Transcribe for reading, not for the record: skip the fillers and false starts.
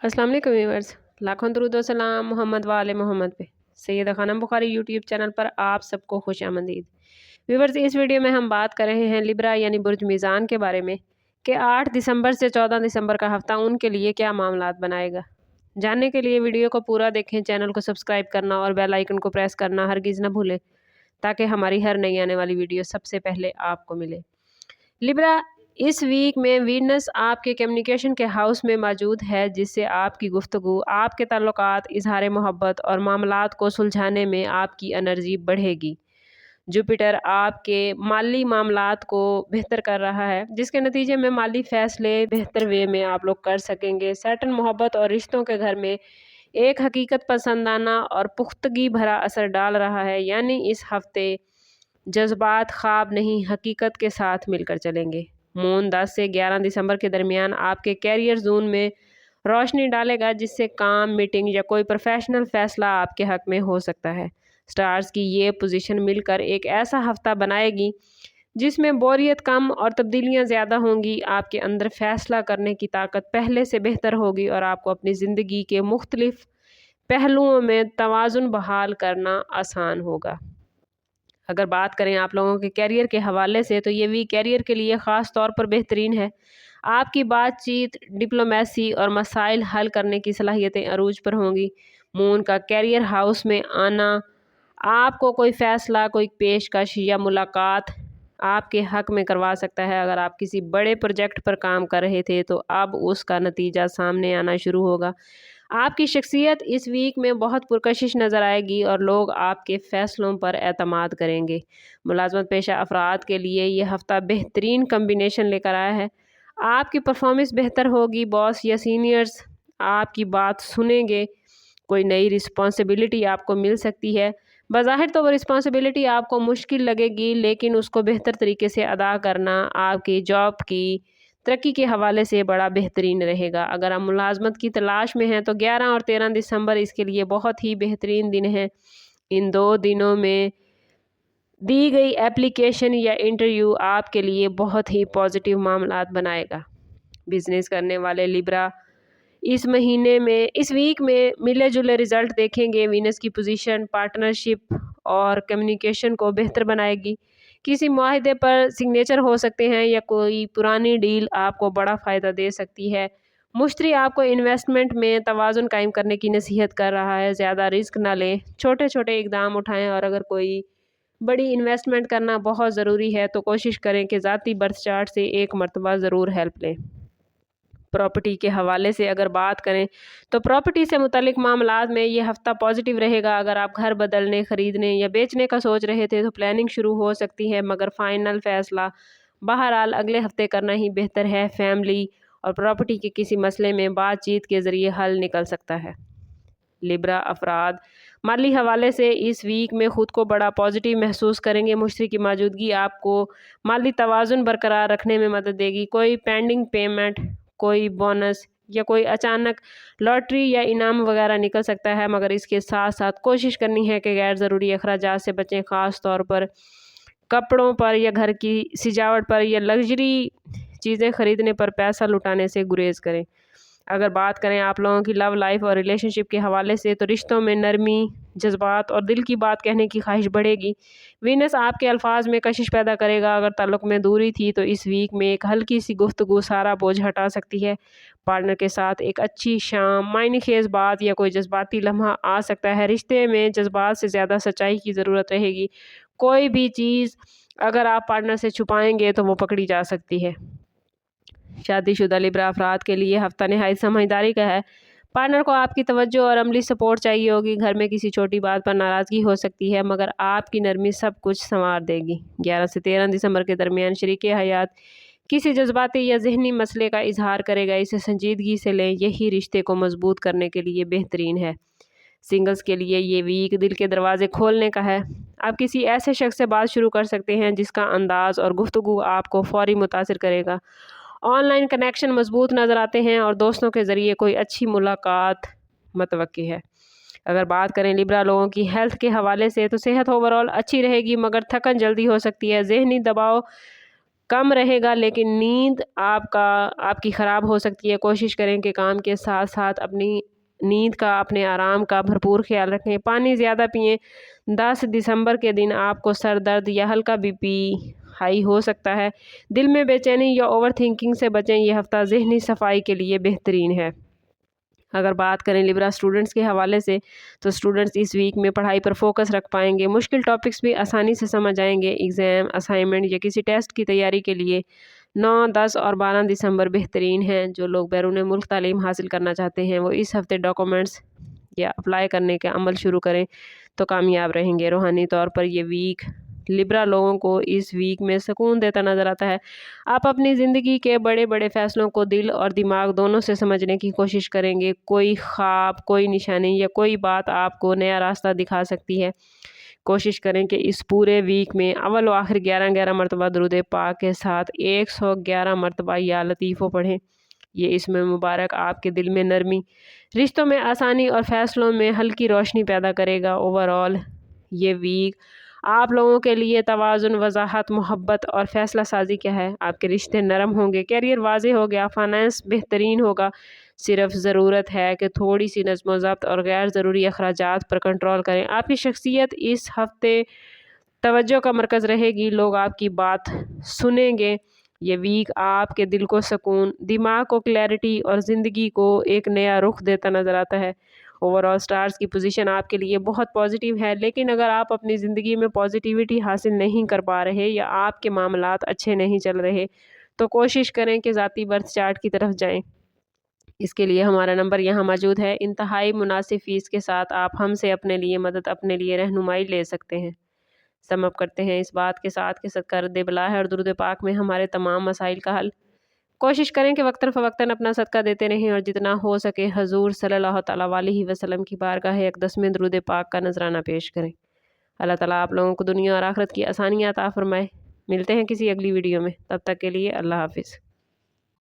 अस्सलाम वालेकुम व्यूअर्स, लाखों दरूद व सलाम मोहम्मद वाले मोहम्मद पे। सैयदा खानम बुखारी यूट्यूब चैनल पर आप सबको खुश आमदीद। व्यूअर्स, इस वीडियो में हम बात कर रहे हैं लिब्रा यानी बुर्ज मीज़ान के बारे में कि 8 दिसंबर से 14 दिसंबर का हफ्ता उनके लिए क्या मामलात बनाएगा। जानने के लिए वीडियो को पूरा देखें, चैनल को सब्सक्राइब करना और बेल आइकन को प्रेस करना हरगिज़ न भूलें ताकि हमारी हर नई आने वाली वीडियो सबसे पहले आपको मिले। लिब्रा, इस वीक में वीनस आपके कम्युनिकेशन के हाउस में मौजूद है, जिससे आपकी गुफ्तगू, आपके ताल्लुकात, इजहार मोहब्बत और मामलात को सुलझाने में आपकी एनर्जी बढ़ेगी। जुपिटर आपके माली मामलात को बेहतर कर रहा है, जिसके नतीजे में माली फ़ैसले बेहतर वे में आप लोग कर सकेंगे। सैटर्न मोहब्बत और रिश्तों के घर में एक हकीकत पसंदाना और पुख्तगी भरा असर डाल रहा है, यानी इस हफ्ते जज्बात ख्वाब नहीं हकीकत के साथ मिलकर चलेंगे। मून 10 से 11 दिसंबर के दरमियान आपके कैरियर जोन में रोशनी डालेगा, जिससे काम, मीटिंग या कोई प्रोफेशनल फैसला आपके हक में हो सकता है। स्टार्स की ये पोजीशन मिलकर एक ऐसा हफ्ता बनाएगी जिसमें बोरियत कम और तब्दीलियां ज़्यादा होंगी। आपके अंदर फैसला करने की ताकत पहले से बेहतर होगी और आपको अपनी ज़िंदगी के मुख्तलिफ पहलुओं में तवाज़ुन बहाल करना आसान होगा। अगर बात करें आप लोगों के कैरियर के हवाले से, तो ये वीक कैरियर के लिए ख़ास तौर पर बेहतरीन है। आपकी बातचीत, डिप्लोमेसी और मसाइल हल करने की सलाहियतें अरूज पर होंगी। मून का कैरियर हाउस में आना आपको कोई फ़ैसला, कोई पेशकश या मुलाकात आपके हक में करवा सकता है। अगर आप किसी बड़े प्रोजेक्ट पर काम कर रहे थे तो अब उसका नतीजा सामने आना शुरू होगा। आपकी शख्सियत इस वीक में बहुत पुरकशिश नज़र आएगी और लोग आपके फ़ैसलों पर एतमाद करेंगे। मुलाजमत पेशा अफराद के लिए ये हफ़्ता बेहतरीन कम्बिनेशन लेकर आया है। आपकी परफॉर्मेंस बेहतर होगी, बॉस या सीनियर्स आपकी बात सुनेंगे। कोई नई रिस्पॉन्सिबिलिटी आपको मिल सकती है। बज़ाहिर तो वो रिस्पॉन्सिबिलिटी आपको मुश्किल लगेगी, लेकिन उसको बेहतर तरीके से अदा करना आपकी जॉब की तरक्की के हवाले से बड़ा बेहतरीन रहेगा। अगर आप मुलाजमत की तलाश में हैं तो 11 और 13 दिसंबर इसके लिए बहुत ही बेहतरीन दिन है। इन 2 दिनों में दी गई एप्लीकेशन या इंटरव्यू आपके लिए बहुत ही पॉजिटिव मामलात बनाएगा। बिजनेस करने वाले लिब्रा इस महीने में, इस वीक में मिले जुले रिजल्ट देखेंगे। वीनस की पोजीशन पार्टनरशिप और कम्युनिकेशन को बेहतर बनाएगी। किसी मुआहदे पर सिग्नेचर हो सकते हैं या कोई पुरानी डील आपको बड़ा फ़ायदा दे सकती है। मुश्तरी आपको इन्वेस्टमेंट में तवाज़ुन कायम करने की नसीहत कर रहा है। ज़्यादा रिस्क ना लें, छोटे छोटे इक़दाम उठाएं और अगर कोई बड़ी इन्वेस्टमेंट करना बहुत ज़रूरी है तो कोशिश करें कि ज़ाती बर्थ चार्ट से एक मरतबा ज़रूर हेल्प लें। प्रॉपर्टी के हवाले से अगर बात करें तो प्रॉपर्टी से मुतल्लिक मामलात में ये हफ़्ता पॉजिटिव रहेगा। अगर आप घर बदलने, ख़रीदने या बेचने का सोच रहे थे तो प्लानिंग शुरू हो सकती है, मगर फ़ाइनल फ़ैसला बहरहाल अगले हफ्ते करना ही बेहतर है। फैमिली और प्रॉपर्टी के किसी मसले में बातचीत के ज़रिए हल निकल सकता है। लिब्रा अफराद माली हवाले से इस वीक में ख़ुद को बड़ा पॉजिटिव महसूस करेंगे। मुश्तरी की मौजूदगी आपको माली तवाज़ुन बरकरार रखने में मदद देगी। कोई पेंडिंग पेमेंट, कोई बोनस या कोई अचानक लॉटरी या इनाम वगैरह निकल सकता है, मगर इसके साथ साथ कोशिश करनी है कि गैर ज़रूरी अखराजात से बचें। ख़ास तौर पर कपड़ों पर या घर की सजावट पर या लग्जरी चीज़ें ख़रीदने पर पैसा लुटाने से गुरेज करें। अगर बात करें आप लोगों की लव लाइफ और रिलेशनशिप के हवाले से, तो रिश्तों में नरमी, जज्बात और दिल की बात कहने की ख्वाहिश बढ़ेगी। वीनस आपके अल्फाज में कशिश पैदा करेगा। अगर ताल्लुक़ में दूरी थी तो इस वीक में एक हल्की सी गुफ्तगू सारा बोझ हटा सकती है। पार्टनर के साथ एक अच्छी शाम, मायने खेज़ बात या कोई जज्बाती लम्हा आ सकता है। रिश्ते में जज्बात से ज़्यादा सच्चाई की ज़रूरत रहेगी। कोई भी चीज़ अगर आप पार्टनर से छुपाएंगे तो वो पकड़ी जा सकती है। शादीशुदा लिब्रा अफराद के लिए हफ्ता नहायत समझदारी का है। पार्टनर को आपकी तवज्जो और अमली सपोर्ट चाहिए होगी। घर में किसी छोटी बात पर नाराज़गी हो सकती है, मगर आपकी नरमी सब कुछ संवार देगी। 11 से 13 दिसंबर के दरमियान शरीके हयात किसी जज्बाती या जहनी मसले का इजहार करेगा। इसे संजीदगी से लें, यही रिश्ते को मजबूत करने के लिए बेहतरीन है। सिंगल्स के लिए ये वीक दिल के दरवाजे खोलने का है। आप किसी ऐसे शख्स से बात शुरू कर सकते हैं जिसका अंदाज़ और गुफ्तगू आपको फ़ौरी मुतासिर करेगा। ऑनलाइन कनेक्शन मजबूत नज़र आते हैं और दोस्तों के ज़रिए कोई अच्छी मुलाकात मतवक्की है। अगर बात करें लिब्रा लोगों की हेल्थ के हवाले से, तो सेहत ओवरऑल अच्छी रहेगी, मगर थकन जल्दी हो सकती है। ज़हनी दबाव کم رہے گا، لیکن نیند آپ کی خراب ہو سکتی ہے۔ کوشش کریں کہ کام کے ساتھ ساتھ اپنی نیند کا، اپنے آرام کا بھرپور خیال رکھیں۔ پانی زیادہ پئیں۔ 10 دسمبر کے دن آپ کو سر درد یا ہلکا BP ہائی ہو سکتا ہے۔ دل میں بے چینی یا اوور تھنکنگ سے بچیں۔ یہ ہفتہ ذہنی صفائی کے لیے بہترین ہے۔ اگر بات کریں لیبرا اسٹوڈنٹس کے حوالے سے، تو اسٹوڈنٹس اس ویک میں پڑھائی پر فوکس رکھ پائیں گے۔ مشکل ٹاپکس بھی آسانی سے سمجھ آئیں گے۔ ایگزام، اسائنمنٹ یا کسی ٹیسٹ کی تیاری کے لیے 9، 10 اور 12 دسمبر بہترین ہیں۔ جو لوگ بیرون ملک تعلیم حاصل کرنا چاہتے ہیں وہ اس ہفتے ڈاکومنٹس یا اپلائی کرنے کا عمل شروع کریں تو کامیاب رہیں گے۔ روحانی طور پر یہ ویک لیبرا لوگوں کو اس ویک میں سکون دیتا نظر آتا ہے۔ آپ اپنی زندگی کے بڑے بڑے فیصلوں کو دل اور دماغ دونوں سے سمجھنے کی کوشش کریں گے۔ کوئی خواب، کوئی نشانی یا کوئی بات آپ کو نیا راستہ دکھا سکتی ہے۔ کوشش کریں کہ اس پورے ویک میں اول و آخر 11 مرتبہ درود پاک کے ساتھ 111 مرتبہ یا لطیفو پڑھیں۔ یہ اسم مبارک آپ کے دل میں نرمی، رشتوں میں آسانی اور فیصلوں میں ہلکی روشنی پیدا کرے گا۔ اوورآل یہ ویک آپ لوگوں کے لیے توازن، وضاحت، محبت اور فیصلہ سازی کیا ہے۔ آپ کے رشتے نرم ہوں گے، کیریئر واضح ہوگا، فائنانس بہترین ہوگا۔ صرف ضرورت ہے کہ تھوڑی سی نظم و ضبط اور غیر ضروری اخراجات پر کنٹرول کریں۔ آپ کی شخصیت اس ہفتے توجہ کا مرکز رہے گی، لوگ آپ کی بات سنیں گے۔ یہ ویک آپ کے دل کو سکون، دماغ کو کلیئرٹی اور زندگی کو ایک نیا رخ دیتا نظر آتا ہے۔ اوورآل سٹارز کی پوزیشن آپ کے لیے بہت پازیٹیو ہے، لیکن اگر آپ اپنی زندگی میں پازیٹیوٹی حاصل نہیں کر پا رہے یا آپ کے معاملات اچھے نہیں چل رہے تو کوشش کریں کہ ذاتی برتھ چارٹ کی طرف جائیں۔ اس کے لیے ہمارا نمبر یہاں موجود ہے۔ انتہائی مناسب فیس کے ساتھ آپ ہم سے اپنے لیے مدد، اپنے لیے رہنمائی لے سکتے ہیں۔ سم اپ کرتے ہیں اس بات کے ساتھ کہ صدقہ رد بلا ہے اور درود پاک میں ہمارے تمام مسائل کا حل۔ کوشش کریں کہ وقتاً فوقتاً اپنا صدقہ دیتے رہیں اور جتنا ہو سکے حضور صلی اللہ تعالیٰ علیہ وسلم کی بارگاہ اقدس میں درود پاک کا نذرانہ پیش کریں۔ اللہ تعالیٰ آپ لوگوں کو دنیا اور آخرت کی آسانیاں عطا فرمائے۔ ملتے ہیں کسی اگلی ویڈیو میں، تب تک کے لیے اللہ حافظ۔